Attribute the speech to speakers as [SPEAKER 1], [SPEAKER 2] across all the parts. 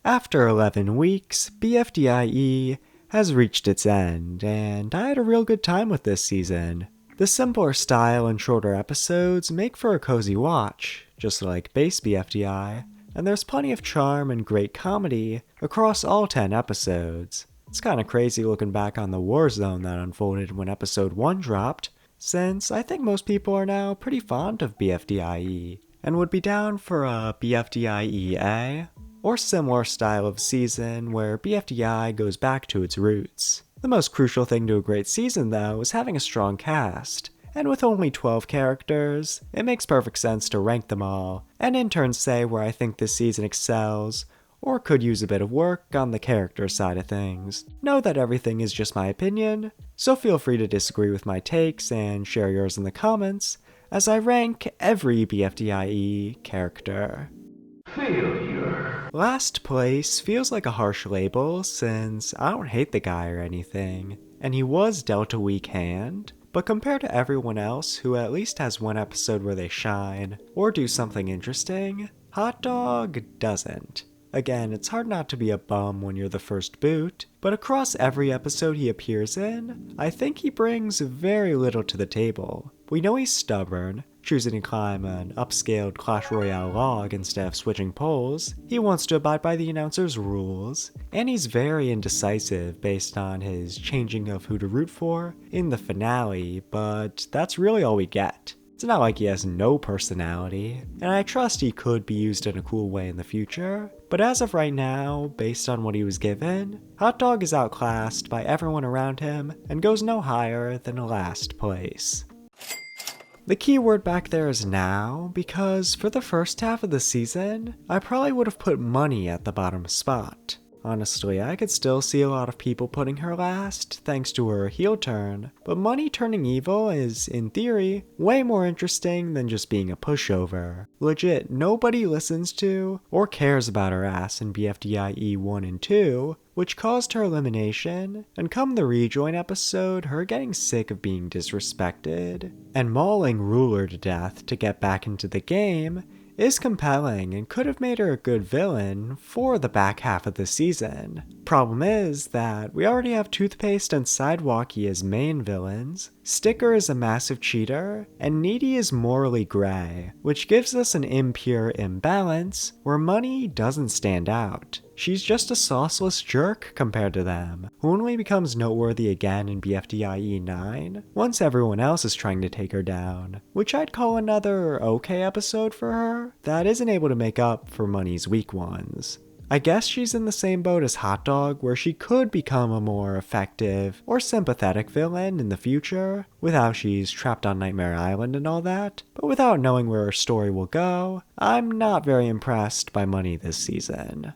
[SPEAKER 1] After 11 weeks, BFDIE has reached its end, and I had a real good time with this season. The simpler style and shorter episodes make for a cozy watch, just like base BFDI, and there's plenty of charm and great comedy across all 10 episodes. It's kinda crazy looking back on the war zone that unfolded when episode 1 dropped, since I think most people are now pretty fond of BFDIE, and would be down for a BFDIEA, or similar style of season where BFDI goes back to its roots. The most crucial thing to a great season, though, is having a strong cast, and with only 12 characters, it makes perfect sense to rank them all, and in turn say where I think this season excels, or could use a bit of work on the character side of things. Know that everything is just my opinion, so feel free to disagree with my takes and share yours in the comments, as I rank every BFDIE character.
[SPEAKER 2] Failure.
[SPEAKER 1] Last place feels like a harsh label since I don't hate the guy or anything, and he was dealt a weak hand, but compared to everyone else who at least has one episode where they shine, or do something interesting, Hot Dog doesn't. Again, it's hard not to be a bum when you're the first boot, but across every episode he appears in, I think he brings very little to the table. We know he's stubborn, choosing to climb an upscaled Clash Royale log instead of switching poles. He wants to abide by the announcer's rules, and he's very indecisive based on his changing of who to root for in the finale, but that's really all we get. It's not like he has no personality, and I trust he could be used in a cool way in the future, but as of right now, based on what he was given, Hot Dog is outclassed by everyone around him and goes no higher than last place. The key word back there is now, because for the first half of the season, I probably would have put Money at the bottom spot. Honestly, I could still see a lot of people putting her last, thanks to her heel turn, but Money turning evil is, in theory, way more interesting than just being a pushover. Legit, nobody listens to or cares about her ass in BFDIE 1 and 2, which caused her elimination, and come the rejoin episode, her getting sick of being disrespected, and mauling Ruler to death to get back into the game, is compelling and could have made her a good villain for the back half of the season. Problem is that we already have Toothpaste and Sidewalky as main villains, Sticker is a massive cheater, and Needy is morally gray, which gives us an impure imbalance where Money doesn't stand out. She's just a sauceless jerk compared to them, who only becomes noteworthy again in BFDIE 9, once everyone else is trying to take her down, which I'd call another okay episode for her, that isn't able to make up for Money's weak ones. I guess she's in the same boat as Hot Dog, where she could become a more effective or sympathetic villain in the future, with how she's trapped on Nightmare Island and all that, but without knowing where her story will go, I'm not very impressed by Money this season.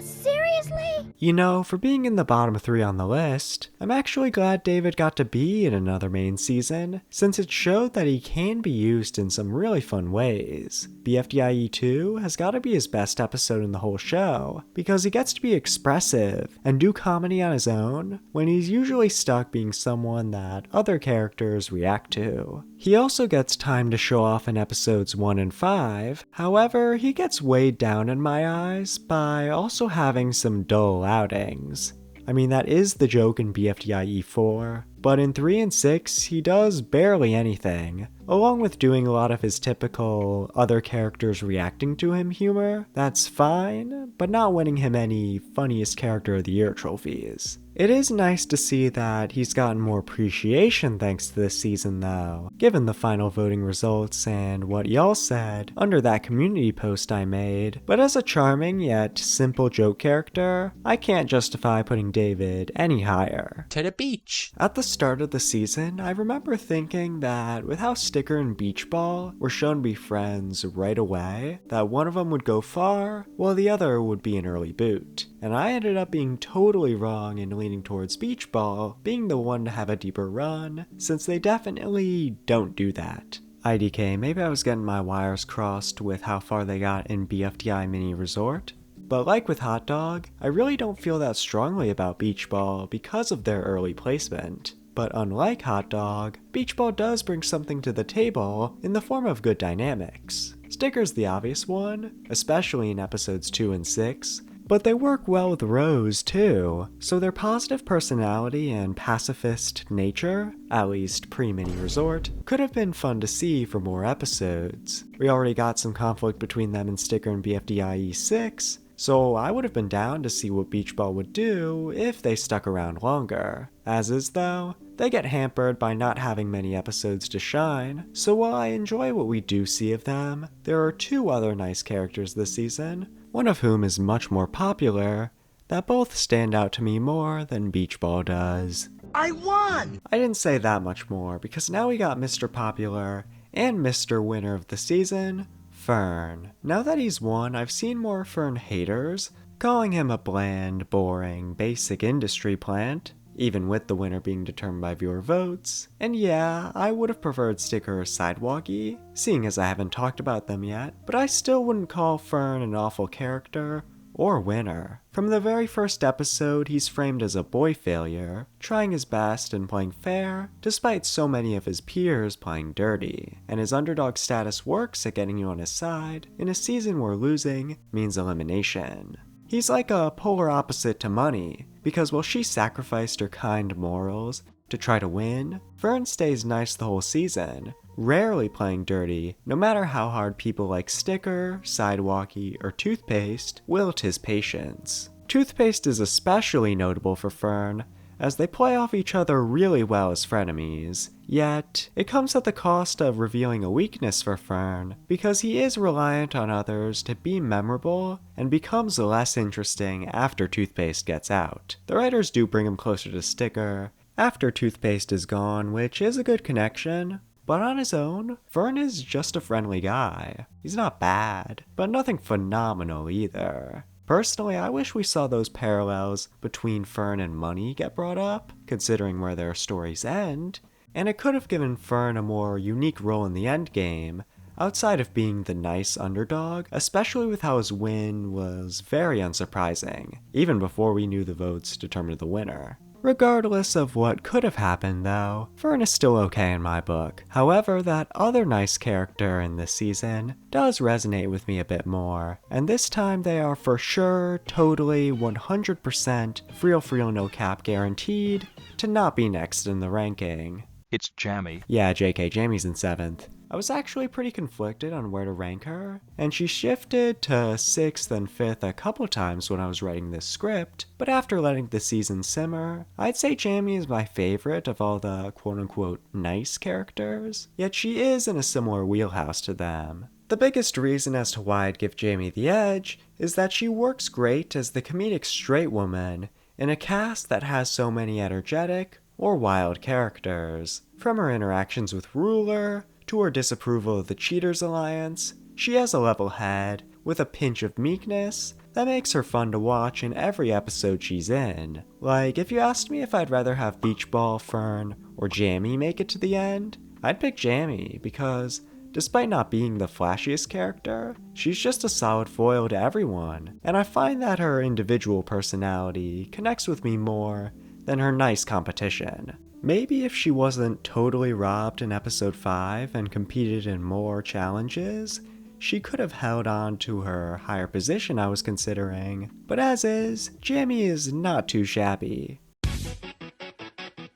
[SPEAKER 3] Seriously?
[SPEAKER 1] You know, for being in the bottom 3 on the list, I'm actually glad David got to be in another main season, since it showed that he can be used in some really fun ways. BFDIE 2 has gotta be his best episode in the whole show, because he gets to be expressive and do comedy on his own, when he's usually stuck being someone that other characters react to. He also gets time to show off in episodes 1 and 5, however, he gets weighed down in my eyes by also having some dull outings. I mean, that is the joke in BFDIE 4, but in 3 and 6, he does barely anything, along with doing a lot of his typical other characters reacting to him humor. That's fine, but not winning him any funniest character of the year trophies. It is nice to see that he's gotten more appreciation thanks to this season though, given the final voting results and what y'all said under that community post I made, but as a charming yet simple joke character, I can't justify putting David any higher.
[SPEAKER 4] To the beach.
[SPEAKER 1] At the start of the season, I remember thinking that with how Sticker and Beach Ball were shown to be friends right away, that one of them would go far, while the other would be an early boot. And I ended up being totally wrong and leaning towards Beach Ball being the one to have a deeper run, since they definitely don't do that. IDK, maybe I was getting my wires crossed with how far they got in BFDI Mini Resort. But like with Hot Dog, I really don't feel that strongly about Beach Ball because of their early placement. But unlike Hot Dog, Beach Ball does bring something to the table in the form of good dynamics. Sticker's the obvious one, especially in episodes 2 and 6, but they work well with Rose too, so their positive personality and pacifist nature, at least pre-mini resort, could have been fun to see for more episodes. We already got some conflict between them and Sticker in BFDIE 6, so I would have been down to see what Beach Ball would do if they stuck around longer. As is though, they get hampered by not having many episodes to shine, so while I enjoy what we do see of them, there are two other nice characters this season, one of whom is much more popular, that both stand out to me more than Beach Ball does.
[SPEAKER 4] I won!
[SPEAKER 1] I didn't say that much more, because now we got Mr. Popular and Mr. Winner of the season, Fern. Now that he's won, I've seen more Fern haters, calling him a bland, boring, basic industry plant, even with the winner being determined by viewer votes. And yeah, I would have preferred Sticker or Sidewalky, seeing as I haven't talked about them yet, but I still wouldn't call Fern an awful character or winner. From the very first episode, he's framed as a boy failure, trying his best and playing fair, despite so many of his peers playing dirty. And his underdog status works at getting you on his side in a season where losing means elimination. He's like a polar opposite to Money, because while she sacrificed her kind morals to try to win, Fern stays nice the whole season, rarely playing dirty, no matter how hard people like Sticker, Sidewalky, or Toothpaste wilt his patience. Toothpaste is especially notable for Fern, as they play off each other really well as frenemies, yet it comes at the cost of revealing a weakness for Fern, because he is reliant on others to be memorable and becomes less interesting after Toothpaste gets out. The writers do bring him closer to Sticker after Toothpaste is gone, which is a good connection, but on his own, Fern is just a friendly guy. He's not bad, but nothing phenomenal either. Personally, I wish we saw those parallels between Fern and Money get brought up, considering where their stories end, and it could have given Fern a more unique role in the endgame, outside of being the nice underdog, especially with how his win was very unsurprising, even before we knew the votes determined the winner. Regardless of what could have happened though, Fern is still okay in my book. However, that other nice character in this season does resonate with me a bit more, and this time they are for sure, totally, 100% Freel no cap guaranteed to not be next in the ranking.
[SPEAKER 5] It's Jammy.
[SPEAKER 1] Yeah, JK, Jamie's in 7th. I was actually pretty conflicted on where to rank her, and she shifted to 6th and 5th a couple times when I was writing this script, but after letting the season simmer, I'd say Jamie is my favorite of all the quote-unquote nice characters, yet she is in a similar wheelhouse to them. The biggest reason as to why I'd give Jamie the edge is that she works great as the comedic straight woman in a cast that has so many energetic or wild characters. From her interactions with Ruler, to her disapproval of the Cheaters Alliance, she has a level head with a pinch of meekness that makes her fun to watch in every episode she's in. Like, if you asked me if I'd rather have Beach Ball, Fern, or Jamie make it to the end, I'd pick Jamie because, despite not being the flashiest character, she's just a solid foil to everyone, and I find that her individual personality connects with me more than her nice competition. Maybe if she wasn't totally robbed in episode 5 and competed in more challenges, she could have held on to her higher position I was considering, but as is, Jamie is not too shabby.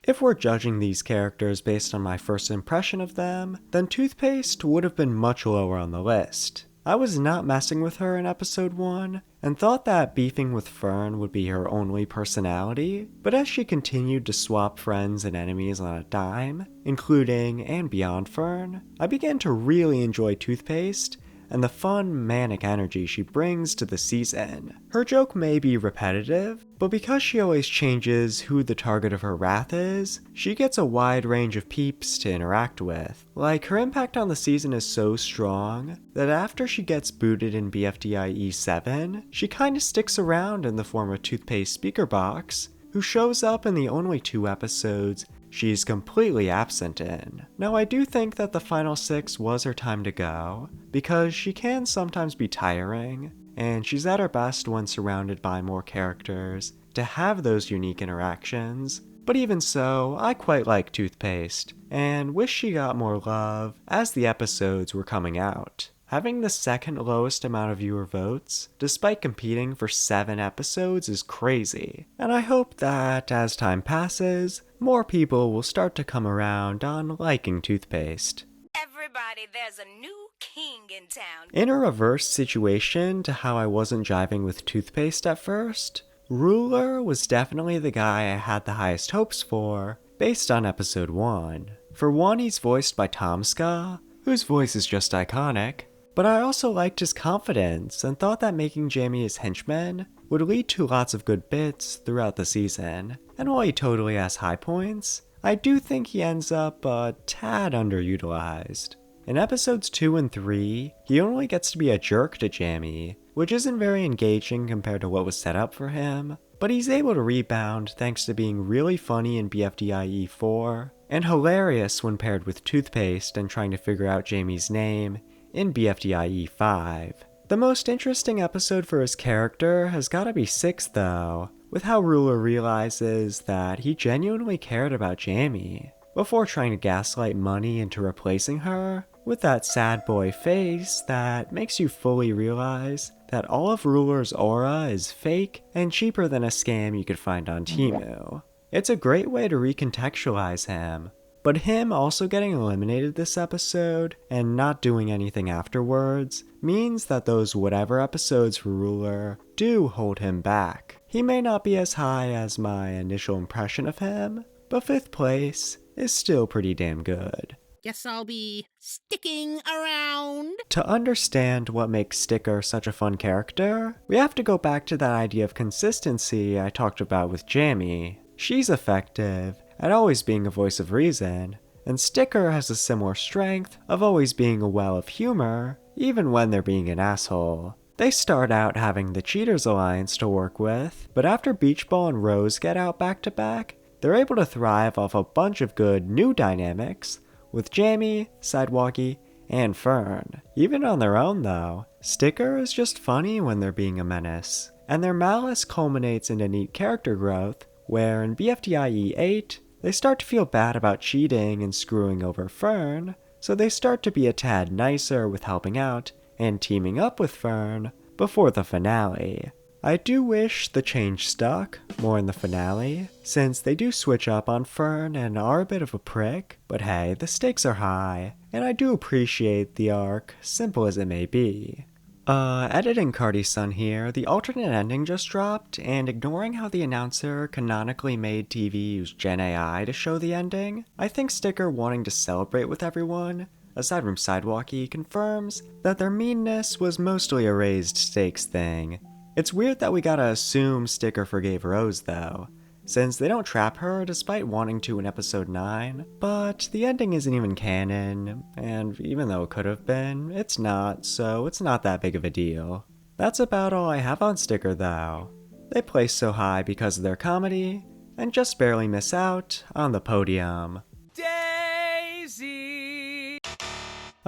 [SPEAKER 1] If we're judging these characters based on my first impression of them, then Toothpaste would have been much lower on the list. I was not messing with her in episode 1, and thought that beefing with Fern would be her only personality, but as she continued to swap friends and enemies on a dime, including and beyond Fern, I began to really enjoy Toothpaste and the fun, manic energy she brings to the season. Her joke may be repetitive, but because she always changes who the target of her wrath is, she gets a wide range of peeps to interact with. Like, her impact on the season is so strong that after she gets booted in BFDIE 7, she kinda sticks around in the form of Toothpaste Speaker Box, who shows up in the only 2 episodes she's completely absent in. Now, I do think that the final 6 was her time to go, because she can sometimes be tiring, and she's at her best when surrounded by more characters to have those unique interactions. But even so, I quite like Toothpaste, and wish she got more love as the episodes were coming out. Having the second lowest amount of viewer votes, despite competing for 7 episodes, is crazy. And I hope that, as time passes, more people will start to come around on liking toothpaste.
[SPEAKER 4] Everybody, there's a new king in town.
[SPEAKER 1] In a reverse situation to how I wasn't jiving with toothpaste at first, Ruler was definitely the guy I had the highest hopes for, based on episode 1. For one, he's voiced by Tom Ska, whose voice is just iconic, but I also liked his confidence and thought that making Jamie his henchman would lead to lots of good bits throughout the season. And while he totally has high points, I do think he ends up a tad underutilized. In episodes 2 and 3, he only gets to be a jerk to Jamie, which isn't very engaging compared to what was set up for him, but he's able to rebound thanks to being really funny in BFDIE 4, and hilarious when paired with toothpaste and trying to figure out Jamie's name in BFDIE 5. The most interesting episode for his character has gotta be 6 though, with how Ruler realizes that he genuinely cared about Jamie, before trying to gaslight money into replacing her, with that sad boy face that makes you fully realize that all of Ruler's aura is fake and cheaper than a scam you could find on Temu. It's a great way to recontextualize him, but him also getting eliminated this episode and not doing anything afterwards means that those whatever episodes for Ruler do hold him back. He may not be as high as my initial impression of him, but 5th place is still pretty damn good.
[SPEAKER 5] Guess I'll be sticking around.
[SPEAKER 1] To understand what makes Sticker such a fun character, we have to go back to that idea of consistency I talked about with Jamie. She's effective at always being a voice of reason, and Sticker has a similar strength of always being a well of humor, even when they're being an asshole. They start out having the Cheaters Alliance to work with, but after Beach Ball and Rose get out back to back, they're able to thrive off a bunch of good new dynamics with Jamie, Sidewalky, and Fern. Even on their own though, Sticker is just funny when they're being a menace, and their malice culminates into neat character growth, where in BFDIE 8, they start to feel bad about cheating and screwing over Fern, so they start to be a tad nicer with helping out and teaming up with Fern before the finale. I do wish the change stuck more in the finale, since they do switch up on Fern and are a bit of a prick, but hey, the stakes are high, and I do appreciate the arc, simple as it may be. Editing Cardi's son here, the alternate ending just dropped, and ignoring how the announcer canonically made TV use Gen AI to show the ending, I think Sticker wanting to celebrate with everyone, aside from Sidewalky, confirms that their meanness was mostly a raised stakes thing. It's weird that we gotta assume Sticker forgave Rose though, since they don't trap her despite wanting to in episode 9, but the ending isn't even canon, and even though it could have been, it's not, so it's not that big of a deal. That's about all I have on Sticker though. They place so high because of their comedy, and just barely miss out on the podium.
[SPEAKER 5] Daisy!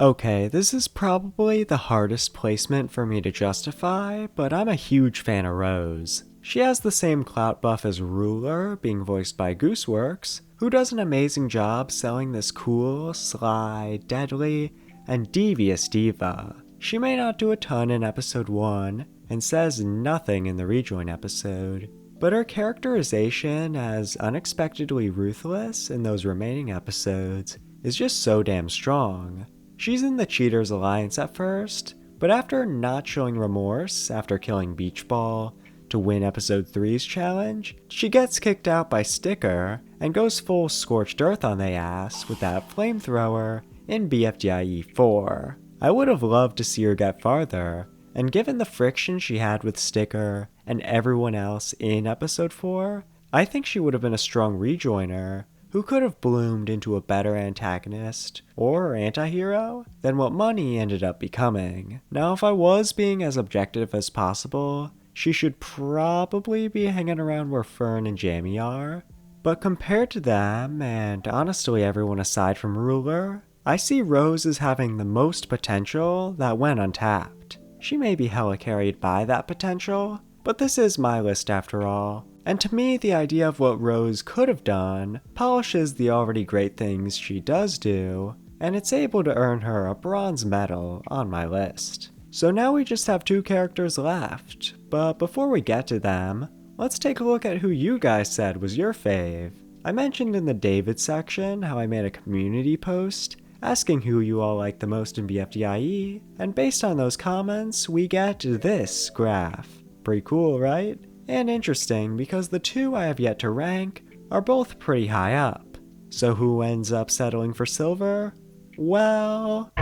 [SPEAKER 1] Okay, this is probably the hardest placement for me to justify, but I'm a huge fan of Rose. She has the same clout buff as Ruler, being voiced by Gooseworks, who does an amazing job selling this cool, sly, deadly, and devious diva. She may not do a ton in episode 1, and says nothing in the rejoin episode, but her characterization as unexpectedly ruthless in those remaining episodes is just so damn strong. She's in the Cheaters Alliance at first, but after not showing remorse after killing Beach Ball to win episode 3's challenge, she gets kicked out by Sticker and goes full scorched earth on they ass with that flamethrower in BFDIE 4. I would have loved to see her get farther, and given the friction she had with Sticker and everyone else in episode 4, I think she would have been a strong rejoiner who could have bloomed into a better antagonist or anti-hero than what Money ended up becoming. Now, if I was being as objective as possible, she should probably be hanging around where Fern and Jamie are, but compared to them, and honestly everyone aside from Ruler, I see Rose as having the most potential that went untapped. She may be hella carried by that potential, but this is my list after all. And to me, the idea of what Rose could have done polishes the already great things she does do, and it's able to earn her a bronze medal on my list. So now we just have 2 characters left, but before we get to them, let's take a look at who you guys said was your fave. I mentioned in the David section how I made a community post asking who you all like the most in BFDIE, and based on those comments, we get this graph. Pretty cool, right? And interesting because the 2 I have yet to rank are both pretty high up. So who ends up settling for silver? Well,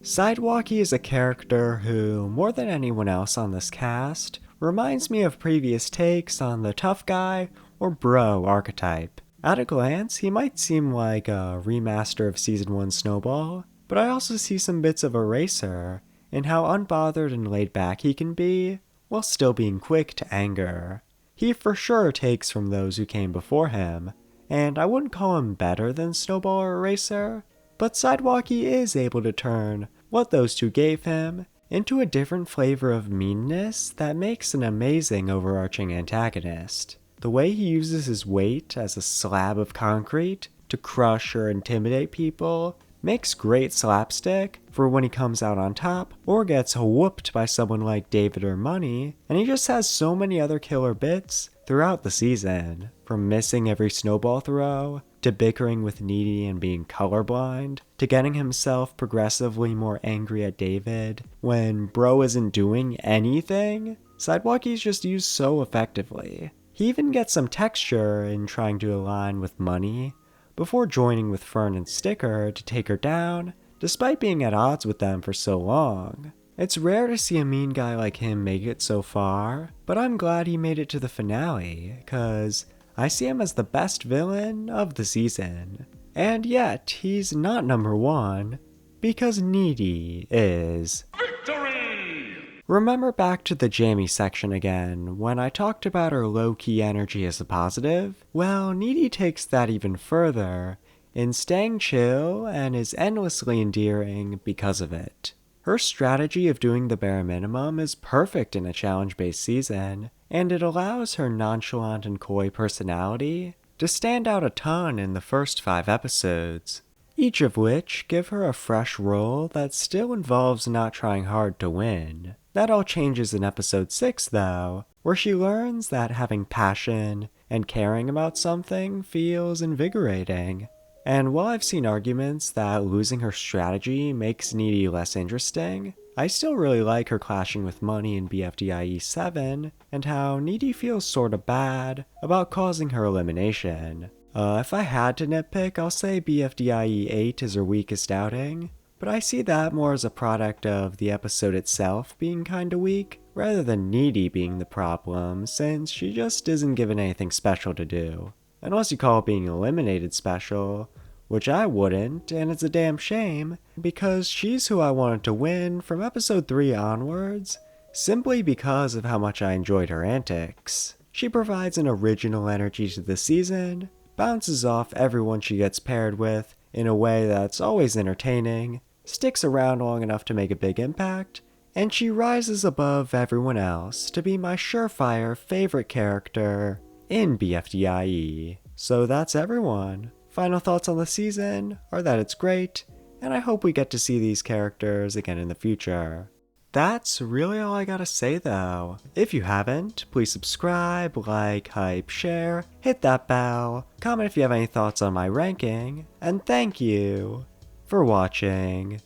[SPEAKER 1] Sidewalky is a character who, more than anyone else on this cast, reminds me of previous takes on the tough guy or bro archetype. At a glance, he might seem like a remaster of Season 1 Snowball, but I also see some bits of Eraser in how unbothered and laid back he can be, while still being quick to anger. He for sure takes from those who came before him, and I wouldn't call him better than Snowball or Eraser, but Sidewalky is able to turn what those 2 gave him into a different flavor of meanness that makes an amazing overarching antagonist. The way he uses his weight as a slab of concrete to crush or intimidate people makes great slapstick for when he comes out on top or gets whooped by someone like David or Money, and he just has so many other killer bits throughout the season, from missing every snowball throw, to bickering with Needy and being colorblind, to getting himself progressively more angry at David when bro isn't doing anything. Sidewalky's just used so effectively. He even gets some texture in trying to align with Money before joining with Fern and Sticker to take her down, despite being at odds with them for so long. It's rare to see a mean guy like him make it so far, but I'm glad he made it to the finale, cause I see him as the best villain of the season. And yet, he's not number 1, because Needy is. Remember back to the Jamie section again, when I talked about her low-key energy as a positive? Well, Needy takes that even further in staying chill and is endlessly endearing because of it. Her strategy of doing the bare minimum is perfect in a challenge-based season, and it allows her nonchalant and coy personality to stand out a ton in the first 5 episodes, each of which give her a fresh role that still involves not trying hard to win. That all changes in episode 6 though, where she learns that having passion and caring about something feels invigorating. And while I've seen arguments that losing her strategy makes Needy less interesting, I still really like her clashing with Money in BFDIE 7, and how Needy feels sorta bad about causing her elimination. If I had to nitpick, I'll say BFDIE 8 is her weakest outing, but I see that more as a product of the episode itself being kinda weak, rather than Needy being the problem, since she just isn't given anything special to do. Unless you call it being eliminated special, which I wouldn't, and it's a damn shame, because she's who I wanted to win from episode 3 onwards, simply because of how much I enjoyed her antics. She provides an original energy to the season, bounces off everyone she gets paired with in a way that's always entertaining, sticks around long enough to make a big impact, and she rises above everyone else to be my surefire favorite character in BFDIE. So that's everyone. Final thoughts on the season are that it's great, and I hope we get to see these characters again in the future. That's really all I gotta say though. If you haven't, please subscribe, like, hype, share, hit that bell, comment if you have any thoughts on my ranking, and thank you for watching.